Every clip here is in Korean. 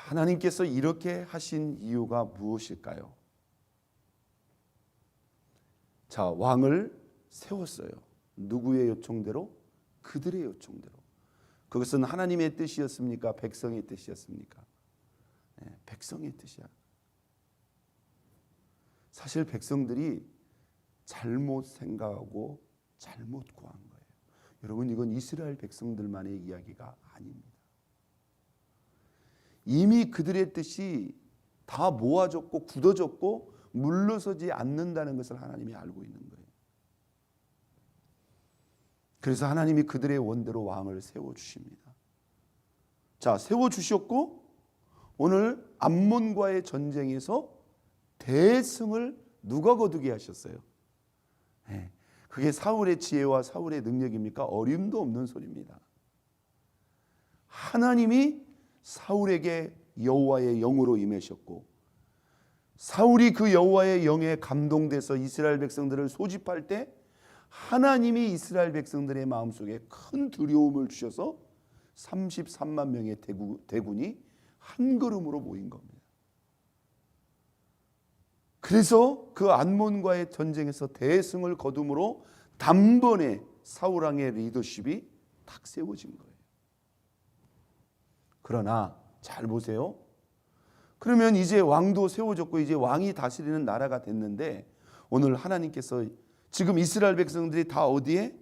하나님께서 이렇게 하신 이유가 무엇일까요? 자, 왕을 세웠어요. 누구의 요청대로? 그들의 요청대로. 그것은 하나님의 뜻이었습니까? 백성의 뜻이었습니까? 네, 백성의 뜻이야. 사실 백성들이 잘못 생각하고 잘못 구한 거예요. 여러분, 이건 이스라엘 백성들만의 이야기가 아닙니다. 이미 그들의 뜻이 다 모아졌고 굳어졌고 물러서지 않는다는 것을 하나님이 알고 있는 거예요. 그래서 하나님이 그들의 원대로 왕을 세워주십니다. 자, 세워주셨고 오늘 암몬과의 전쟁에서 대승을 누가 거두게 하셨어요? 네, 그게 사울의 지혜와 사울의 능력입니까? 어림도 없는 소리입니다. 하나님이 사울에게 여호와의 영으로 임하셨고 사울이 그 여호와의 영에 감동돼서 이스라엘 백성들을 소집할 때 하나님이 이스라엘 백성들의 마음속에 큰 두려움을 주셔서 33만 명의 대군이 한 걸음으로 모인 겁니다. 그래서 그 암몬과의 전쟁에서 대승을 거둠으로 단번에 사울왕의 리더십이 탁 세워진 거예요. 그러나 잘 보세요. 그러면 이제 왕도 세워졌고 이제 왕이 다스리는 나라가 됐는데 오늘 하나님께서 지금 이스라엘 백성들이 다 어디에?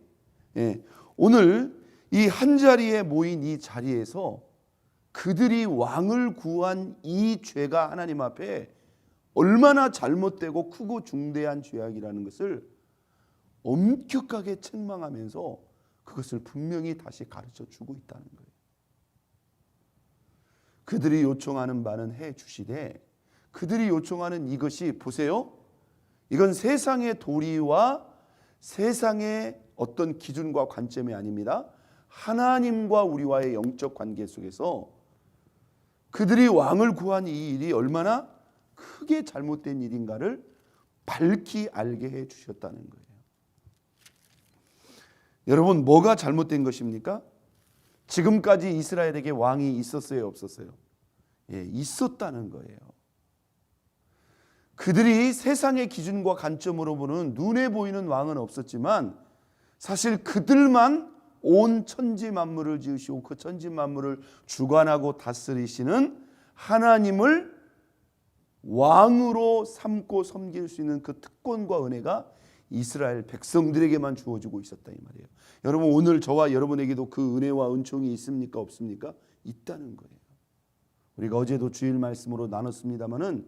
오늘 이 한자리에 모인 이 자리에서 그들이 왕을 구한 이 죄가 하나님 앞에 얼마나 잘못되고 크고 중대한 죄악이라는 것을 엄격하게 책망하면서 그것을 분명히 다시 가르쳐 주고 있다는 거예요. 그들이 요청하는 바는 해 주시되 그들이 요청하는 이것이 보세요. 이건 세상의 도리와 세상의 어떤 기준과 관점이 아닙니다. 하나님과 우리와의 영적 관계 속에서 그들이 왕을 구한 이 일이 얼마나 크게 잘못된 일인가를 밝히 알게 해 주셨다는 거예요. 여러분, 뭐가 잘못된 것입니까? 지금까지 이스라엘에게 왕이 있었어요, 없었어요? 예, 있었다는 거예요. 그들이 세상의 기준과 관점으로 보는 눈에 보이는 왕은 없었지만 사실 그들만 온 천지 만물을 지으시고 그 천지 만물을 주관하고 다스리시는 하나님을 왕으로 삼고 섬길 수 있는 그 특권과 은혜가 이스라엘 백성들에게만 주어지고 있었다 이 말이에요. 여러분, 오늘 저와 여러분에게도 그 은혜와 은총이 있습니까? 없습니까? 있다는 거예요. 우리가 어제도 주일 말씀으로 나눴습니다마는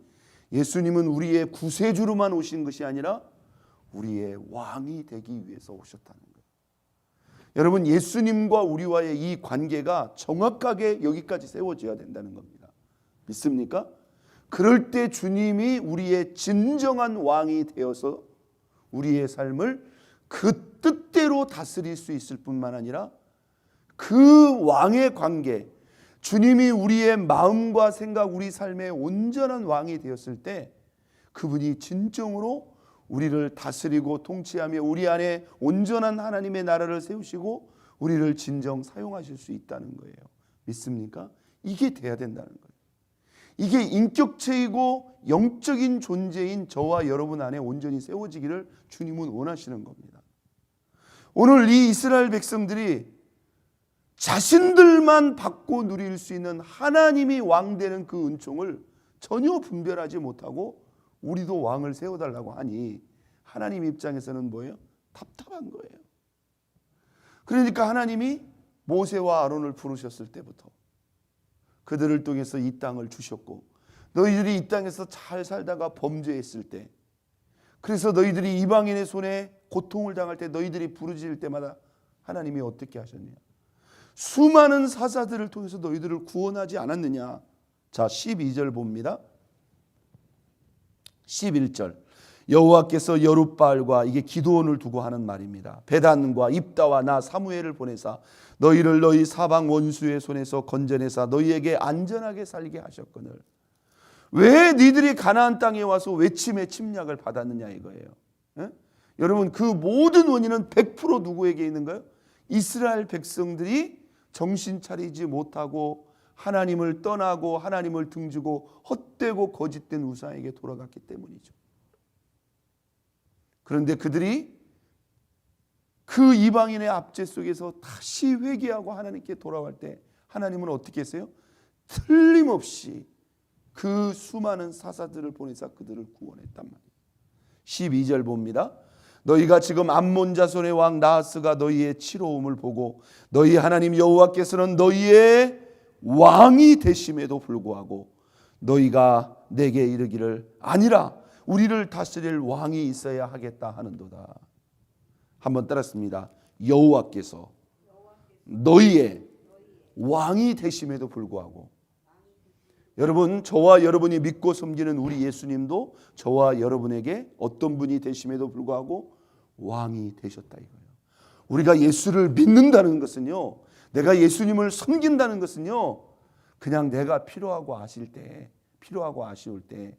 예수님은 우리의 구세주로만 오신 것이 아니라 우리의 왕이 되기 위해서 오셨다는 거예요. 여러분, 예수님과 우리와의 이 관계가 정확하게 여기까지 세워져야 된다는 겁니다. 믿습니까? 그럴 때 주님이 우리의 진정한 왕이 되어서 우리의 삶을 그 뜻대로 다스릴 수 있을 뿐만 아니라 그 왕의 관계, 주님이 우리의 마음과 생각, 우리 삶의 온전한 왕이 되었을 때 그분이 진정으로 우리를 다스리고 통치하며 우리 안에 온전한 하나님의 나라를 세우시고 우리를 진정 사용하실 수 있다는 거예요. 믿습니까? 이게 돼야 된다는 거예요. 이게 인격체이고 영적인 존재인 저와 여러분 안에 온전히 세워지기를 주님은 원하시는 겁니다. 오늘 이 이스라엘 백성들이 자신들만 받고 누릴 수 있는 하나님이 왕 되는 그 은총을 전혀 분별하지 못하고 우리도 왕을 세워달라고 하니 하나님 입장에서는 뭐예요? 답답한 거예요. 그러니까 하나님이 모세와 아론을 부르셨을 때부터 그들을 통해서 이 땅을 주셨고 너희들이 이 땅에서 잘 살다가 범죄했을 때 그래서 너희들이 이방인의 손에 고통을 당할 때 너희들이 부르짖을 때마다 하나님이 어떻게 하셨냐? 수많은 사사들을 통해서 너희들을 구원하지 않았느냐? 자, 12절 봅니다. 11절 여호와께서 여룻바알과 이게 기드온을 두고 하는 말입니다. 베단과 입다와 나 사무엘을 보내사 너희를 너희 사방 원수의 손에서 건져내사 너희에게 안전하게 살게 하셨거늘 왜 니들이 가나안 땅에 와서 외침의 침략을 받았느냐 이거예요. 에? 여러분, 그 모든 원인은 100% 누구에게 있는가요? 이스라엘 백성들이 정신 차리지 못하고 하나님을 떠나고 하나님을 등지고 헛되고 거짓된 우상에게 돌아갔기 때문이죠. 그런데 그들이 그 이방인의 압제 속에서 다시 회개하고 하나님께 돌아갈 때 하나님은 어떻게 했어요? 틀림없이 그 수많은 사사들을 보내사 그들을 구원했단 말이에요. 12절 봅니다. 너희가 지금 암몬 자손의 왕 나하스가 너희의 치러움을 보고 너희 하나님 여호와께서는 너희의 왕이 되심에도 불구하고 너희가 내게 이르기를 아니라 우리를 다스릴 왕이 있어야 하겠다 하는도다. 한번 따랐습니다. 여호와께서 너희의 왕이 되심에도 불구하고. 여러분, 저와 여러분이 믿고 섬기는 우리 예수님도 저와 여러분에게 어떤 분이 되심에도 불구하고 왕이 되셨다 이거예요. 우리가 예수를 믿는다는 것은요, 내가 예수님을 섬긴다는 것은요, 그냥 내가 필요하고 아쉬울 때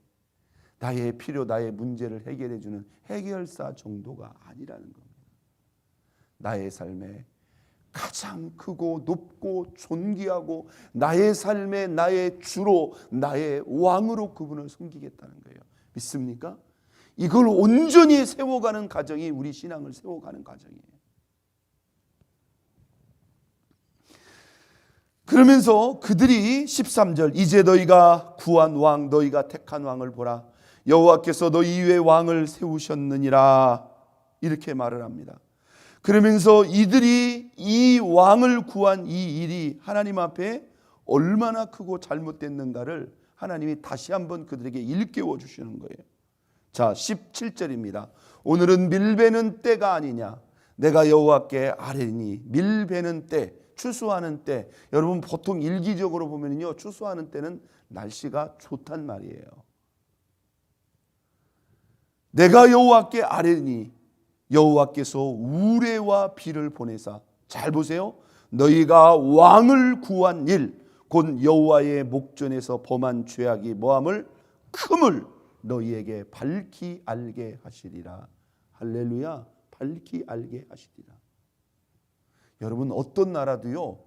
나의 필요, 나의 문제를 해결해 주는 해결사 정도가 아니라는 겁니다. 나의 삶에 가장 크고 높고 존귀하고 나의 삶의 나의 주로 나의 왕으로 그분을 섬기겠다는 거예요. 믿습니까? 이걸 온전히 세워가는 과정이 우리 신앙을 세워가는 과정이에요. 그러면서 그들이 13절 이제 너희가 구한 왕 너희가 택한 왕을 보라 여호와께서 너희 위에 왕을 세우셨느니라 이렇게 말을 합니다. 그러면서 이들이 이 왕을 구한 이 일이 하나님 앞에 얼마나 크고 잘못됐는가를 하나님이 다시 한번 그들에게 일깨워 주시는 거예요. 자, 17절입니다. 오늘은 밀베는 때가 아니냐 내가 여호와께 아뢰니. 밀베는 때, 추수하는 때. 여러분 보통 일기적으로 보면요 추수하는 때는 날씨가 좋단 말이에요. 내가 여호와께 아뢰니 여호와께서 우레와 비를 보내사. 잘 보세요. 너희가 왕을 구한 일 곧 여호와의 목전에서 범한 죄악이 뭐함을 큼을 너희에게 밝히 알게 하시리라. 할렐루야. 밝히 알게 하시리라. 여러분 어떤 나라도요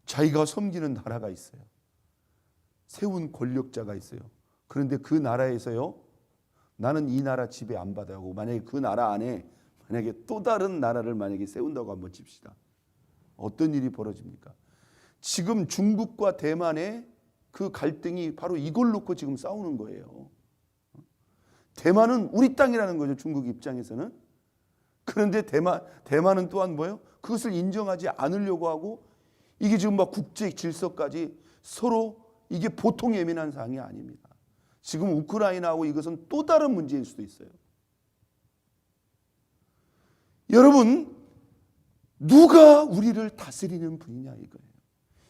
자기가 섬기는 나라가 있어요. 세운 권력자가 있어요. 그런데 그 나라에서요 나는 이 나라 지배 안 받아고 만약에 그 나라 안에 만약에 또 다른 나라를 만약에 세운다고 한번 칩시다. 어떤 일이 벌어집니까? 지금 중국과 대만의 그 갈등이 바로 이걸 놓고 지금 싸우는 거예요. 대만은 우리 땅이라는 거죠. 중국 입장에서는. 그런데 대만은 또한 뭐예요? 그것을 인정하지 않으려고 하고 이게 지금 막 국제 질서까지 서로 이게 보통 예민한 사항이 아닙니다. 지금 우크라이나하고 이것은 또 다른 문제일 수도 있어요. 여러분 누가 우리를 다스리는 분이냐 이거예요.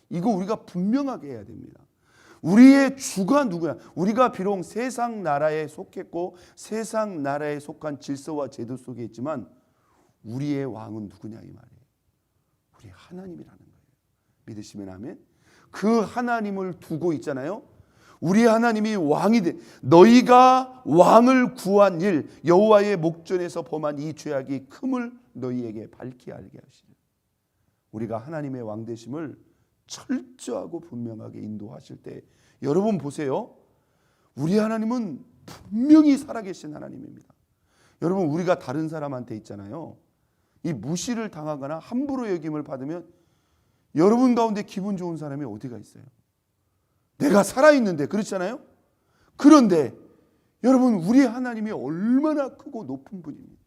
이거 우리가 분명하게 해야 됩니다. 우리의 주가 누구야? 우리가 비록 세상 나라에 속했고 세상 나라에 속한 질서와 제도 속에 있지만 우리의 왕은 누구냐 이 말이에요. 우리 하나님이라는 거예요. 믿으시면 아멘. 그 하나님을 두고 있잖아요. 우리 하나님이 왕이 돼 너희가 왕을 구한 일 여호와의 목전에서 범한 이 죄악이 큼을 너희에게 밝히 알게 하시리라. 우리가 하나님의 왕 되심을 철저하고 분명하게 인도하실 때 여러분 보세요. 우리 하나님은 분명히 살아계신 하나님입니다. 여러분 우리가 다른 사람한테 있잖아요. 이 무시를 당하거나 함부로 여김을 받으면 여러분 가운데 기분 좋은 사람이 어디가 있어요? 내가 살아있는데 그렇잖아요. 그런데 여러분 우리 하나님이 얼마나 크고 높은 분입니다.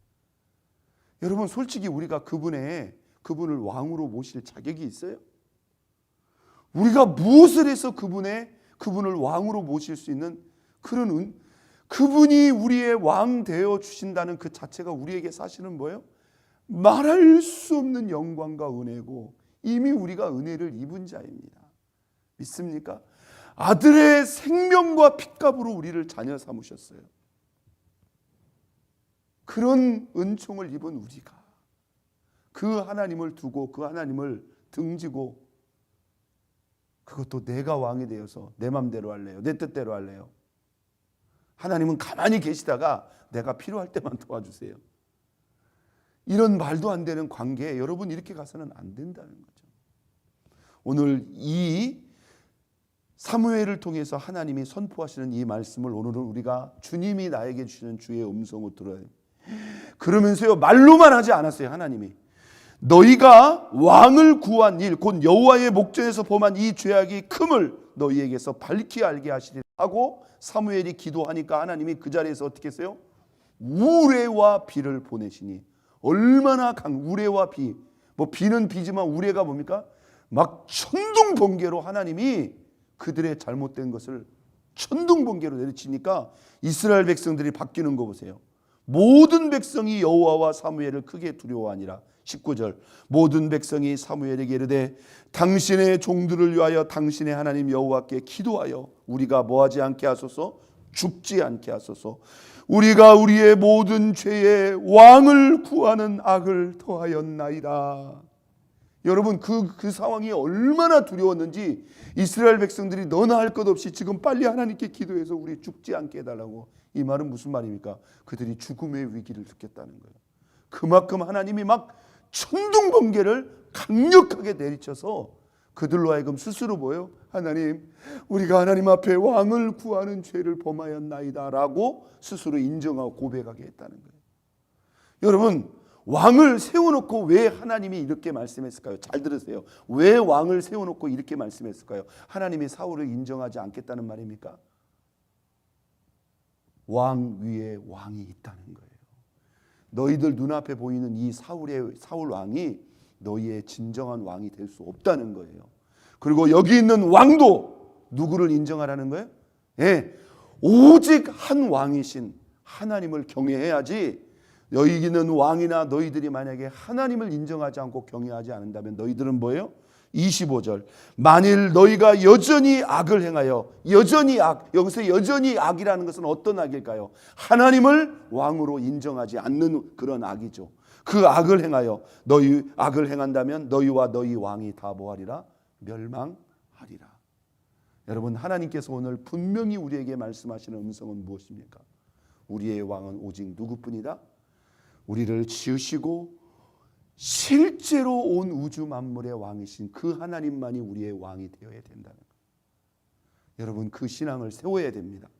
여러분 솔직히 우리가 그분을 왕으로 모실 자격이 있어요? 우리가 무엇을 해서 그분을 왕으로 모실 수 있는 그런 그분이 우리의 왕 되어 주신다는 그 자체가 우리에게 사실은 뭐예요? 말할 수 없는 영광과 은혜고 이미 우리가 은혜를 입은 자입니다. 믿습니까? 아들의 생명과 핏값으로 우리를 자녀 삼으셨어요. 그런 은총을 입은 우리가 그 하나님을 두고 그 하나님을 등지고 그것도 내가 왕이 되어서 내 맘대로 할래요. 내 뜻대로 할래요. 하나님은 가만히 계시다가 내가 필요할 때만 도와주세요. 이런 말도 안 되는 관계에 여러분 이렇게 가서는 안 된다는 거죠. 오늘 이 사무엘을 통해서 하나님이 선포하시는 이 말씀을 오늘은 우리가 주님이 나에게 주시는 주의 음성을 들어야 돼요. 그러면서요, 말로만 하지 않았어요. 하나님이 너희가 왕을 구한 일, 곧 여호와의 목전에서 범한 이 죄악이 큼을 너희에게서 밝히 알게 하시리라 하고 사무엘이 기도하니까 하나님이 그 자리에서 어떻게 했어요? 우레와 비를 보내시니, 얼마나 우레와 비, 뭐 비는 비지만 우레가 뭡니까? 막 천둥번개로 하나님이 그들의 잘못된 것을 천둥번개로 내리치니까 이스라엘 백성들이 바뀌는 거 보세요. 모든 백성이 여호와와 사무엘을 크게 두려워하니라. 19절, 모든 백성이 사무엘에게 이르되 당신의 종들을 위하여 당신의 하나님 여호와께 기도하여 우리가 뭐하지 않게 하소서, 죽지 않게 하소서. 우리가 우리의 모든 죄에 왕을 구하는 악을 더하였나이다. 여러분, 그 상황이 얼마나 두려웠는지 이스라엘 백성들이 너나 할 것 없이 지금 빨리 하나님께 기도해서 우리 죽지 않게 해달라고. 이 말은 무슨 말입니까? 그들이 죽음의 위기를 느꼈다는 거예요. 그만큼 하나님이 막 천둥번개를 강력하게 내리쳐서 그들로 하여금 스스로 뭐예요? 하나님, 우리가 하나님 앞에 왕을 구하는 죄를 범하였나이다 라고 스스로 인정하고 고백하게 했다는 거예요. 여러분, 왕을 세워놓고 왜 하나님이 이렇게 말씀했을까요? 잘 들으세요. 왜 왕을 세워놓고 이렇게 말씀했을까요? 하나님이 사울을 인정하지 않겠다는 말입니까? 왕 위에 왕이 있다는 거예요. 너희들 눈앞에 보이는 이 사울 왕이 너희의 진정한 왕이 될 수 없다는 거예요. 그리고 여기 있는 왕도 누구를 인정하라는 거예요? 예, 오직 한 왕이신 하나님을 경외해야지. 여기는 왕이나 너희들이 만약에 하나님을 인정하지 않고 경외하지 않는다면 너희들은 뭐예요? 25절, 만일 너희가 여전히 악을 행하여, 여전히 악, 여기서 여전히 악이라는 것은 어떤 악일까요? 하나님을 왕으로 인정하지 않는 그런 악이죠. 그 악을 행하여, 너희 악을 행한다면 너희와 너희 왕이 다 뭐하리라? 멸망하리라. 여러분, 하나님께서 오늘 분명히 우리에게 말씀하시는 음성은 무엇입니까? 우리의 왕은 오직 누구뿐이다? 우리를 지으시고 실제로 온 우주 만물의 왕이신 그 하나님만이 우리의 왕이 되어야 된다는 거예요. 여러분, 그 신앙을 세워야 됩니다.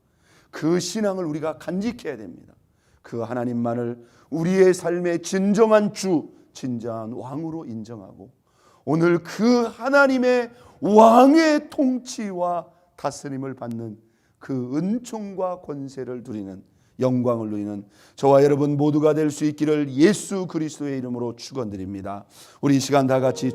그 신앙을 우리가 간직해야 됩니다. 그 하나님만을 우리의 삶의 진정한 주, 진정한 왕으로 인정하고 오늘 그 하나님의 왕의 통치와 다스림을 받는 그 은총과 권세를 누리는, 영광을 누리는 저와 여러분 모두가 될 수 있기를 예수 그리스도의 이름으로 축원드립니다. 우리 이 시간 다 같이